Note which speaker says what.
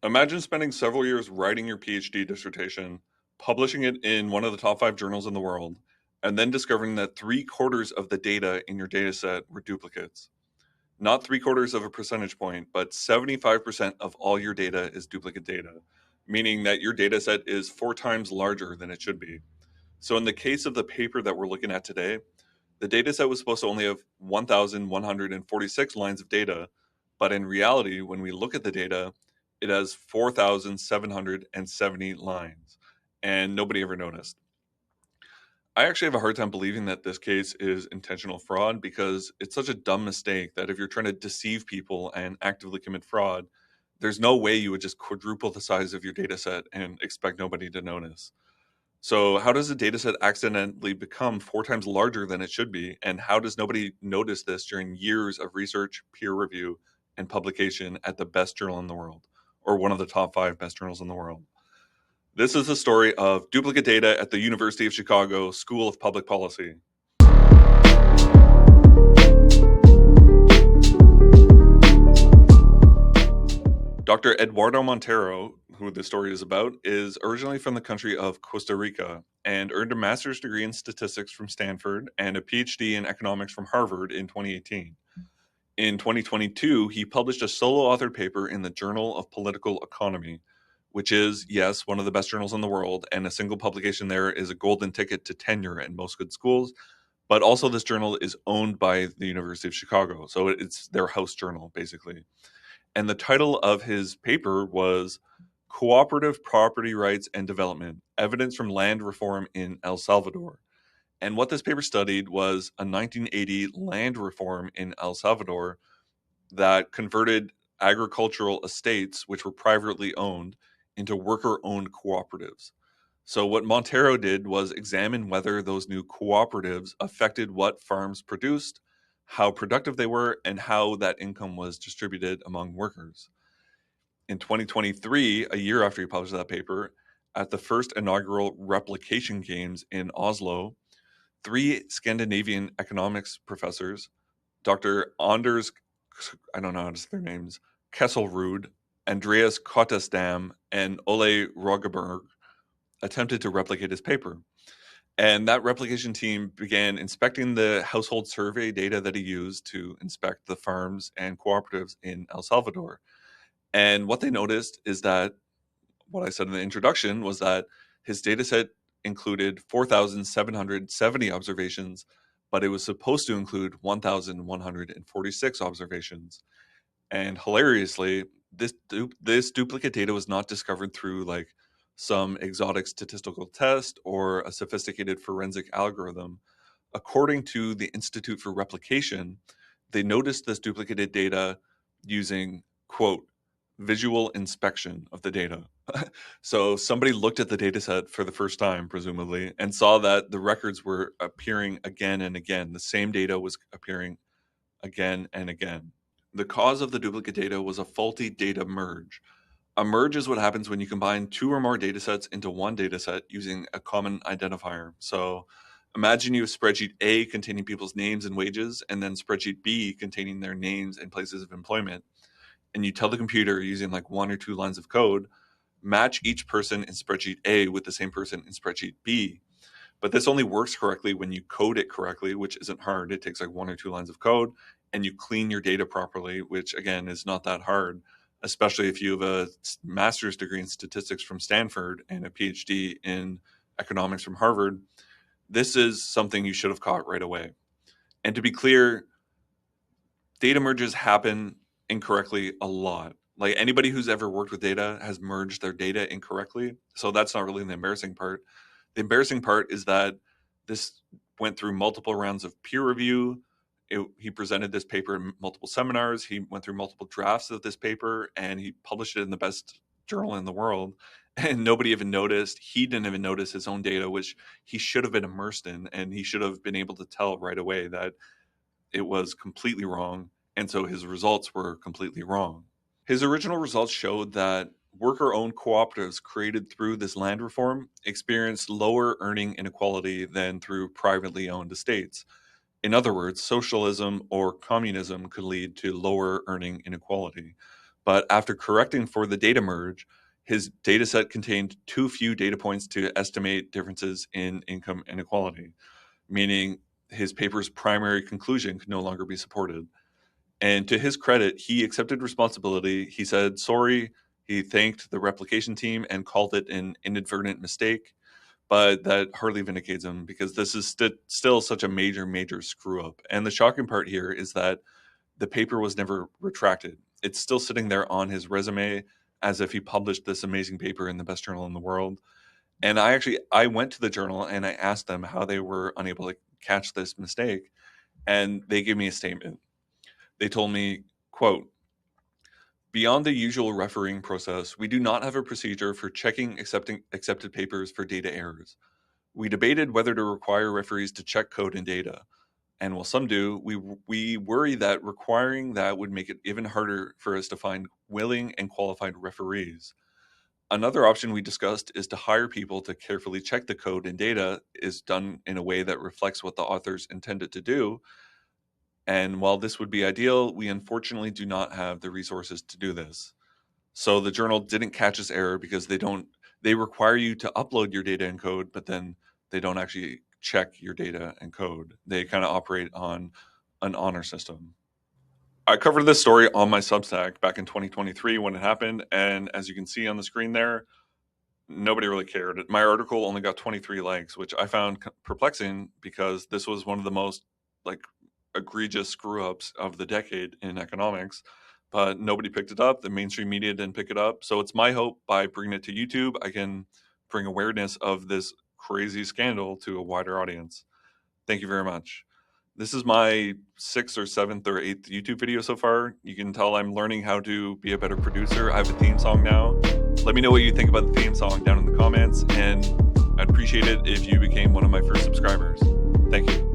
Speaker 1: Imagine spending several years writing your PhD dissertation, publishing it in one of the top 5 journals in the world, and then discovering that 3/4 of the data in your dataset were duplicates. Not 3/4 of a percentage point, but 75% of all your data is duplicate data, meaning that your dataset is 4 times larger than it should be. So, in the case of the paper that we're looking at today, the dataset was supposed to only have 1,146 lines of data, but in reality, when we look at the data, it has 4,770 lines, and nobody ever noticed. I actually have a hard time believing that this case is intentional fraud because it's such a dumb mistake that if you're trying to deceive people and actively commit fraud, there's no way you would just quadruple the size of your dataset and expect nobody to notice. So, how does a dataset accidentally become 4 times larger than it should be? And how does nobody notice this during years of research, peer review, and publication at the best journal in the world, or one of the top 5 best journals in the world? This is the story of duplicate data at the University of Chicago School of Public Policy. Dr. Eduardo Montero, who the story is about, is originally from the country of Costa Rica and earned a master's degree in statistics from Stanford and a PhD in economics from Harvard in 2018. In 2022, he published a solo authored paper in the Journal of Political Economy, which is, yes, one of the best journals in the world, and a single publication there is a golden ticket to tenure in most good schools. But also, this journal is owned by the University of Chicago, so it's their house journal, basically. And the title of his paper was Cooperative Property Rights and Development Evidence from Land Reform in El Salvador. And what this paper studied was a 1980 land reform in El Salvador that converted agricultural estates, which were privately owned, into worker owned cooperatives. So, what Montero did was examine whether those new cooperatives affected what farms produced, how productive they were, and how that income was distributed among workers. In 2023, a year after he published that paper, at the first inaugural replication games in Oslo, 3 Scandinavian economics professors, Dr. Anders, I don't know how to say their names, Kesselrud, Andreas Kottesdam, and Ole Rogeberg, attempted to replicate his paper. And that replication team began inspecting the household survey data that he used to inspect the farms and cooperatives in El Salvador. And what they noticed is that what I said in the introduction was that his data set included 4,770 observations, but it was supposed to include 1,146 observations. And hilariously, this duplicate data was not discovered through like some exotic statistical test or a sophisticated forensic algorithm. According to the Institute for Replication, they noticed this duplicated data using, quote, visual inspection of the data. So somebody looked at the data set for the first time, presumably, and saw that the records were appearing again and again. The same data was appearing again and again. The cause of the duplicate data was a faulty data merge. A merge is what happens when you combine 2 or more datasets into one dataset using a common identifier. So imagine you have spreadsheet A containing people's names and wages, and then spreadsheet B containing their names and places of employment. And you tell the computer using like 1 or 2 lines of code, match each person in spreadsheet A with the same person in spreadsheet B. But this only works correctly when you code it correctly, which isn't hard. It takes like 1 or 2 lines of code, and you clean your data properly, which again is not that hard, especially if you have a master's degree in statistics from Stanford and a PhD in economics from Harvard. This is something you should have caught right away. And to be clear, data merges happen incorrectly a lot. Like anybody who's ever worked with data has merged their data incorrectly. So that's not really the embarrassing part. The embarrassing part is that this went through multiple rounds of peer review. He presented this paper in multiple seminars. He went through multiple drafts of this paper and he published it in the best journal in the world. And nobody even noticed. He didn't even notice his own data, which he should have been immersed in. And he should have been able to tell right away that it was completely wrong. And so his results were completely wrong. His original results showed that worker owned cooperatives created through this land reform experienced lower earning inequality than through privately owned estates. In other words, socialism or communism could lead to lower earning inequality. But after correcting for the data merge, his data set contained too few data points to estimate differences in income inequality, meaning his paper's primary conclusion could no longer be supported. And to his credit, he accepted responsibility. He said sorry. He thanked the replication team and called it an inadvertent mistake. But that hardly vindicates him because this is still such a major, major screw up. And the shocking part here is that the paper was never retracted. It's still sitting there on his resume as if he published this amazing paper in the best journal in the world. And I went to the journal and I asked them how they were unable to catch this mistake, and they gave me a statement. They told me, quote, "Beyond the usual refereeing process, we do not have a procedure for checking accepted papers for data errors. We debated whether to require referees to check code and data. And while some do, we worry that requiring that would make it even harder for us to find willing and qualified referees. Another option we discussed is to hire people to carefully check the code and data is done in a way that reflects what the authors intended to do. And while this would be ideal, we unfortunately do not have the resources to do this." So the journal didn't catch this error because they require you to upload your data and code, but then they don't actually check your data and code. They kind of operate on an honor system. I covered this story on my Substack back in 2023 when it happened, and as you can see on the screen there, nobody really cared. My article only got 23 likes, which I found perplexing because this was one of the most like egregious screw ups of the decade in economics. But nobody picked it up. The mainstream media didn't pick it up. So it's my hope by bringing it to YouTube, I can bring awareness of this crazy scandal to a wider audience. Thank you very much. This is my 6th or 7th or 8th YouTube video so far. You can tell I'm learning how to be a better producer. I have a theme song now. Let me know what you think about the theme song down in the comments, and I'd appreciate it if you became one of my first subscribers. Thank you.